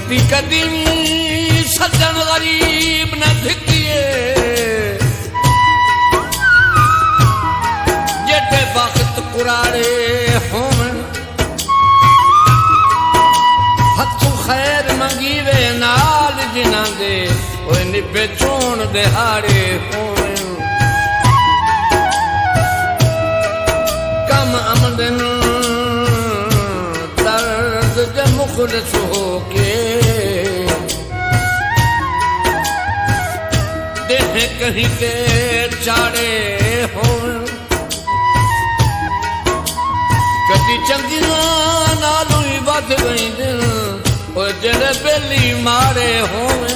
कदी कदी सज्जन गरीब न धिकिए जेटे वक्त कुराड़े होवन हथू खैर मंगीवे नाल जिन्हां दे ओए निभे चोण दिहाड़े होवन कम आमदन दर्द दे मुखलिस होके देह कहीं के चाड़े होवन कदी चंगियां नालों ही वध गई दिल और जेड़े बेली मारे होवे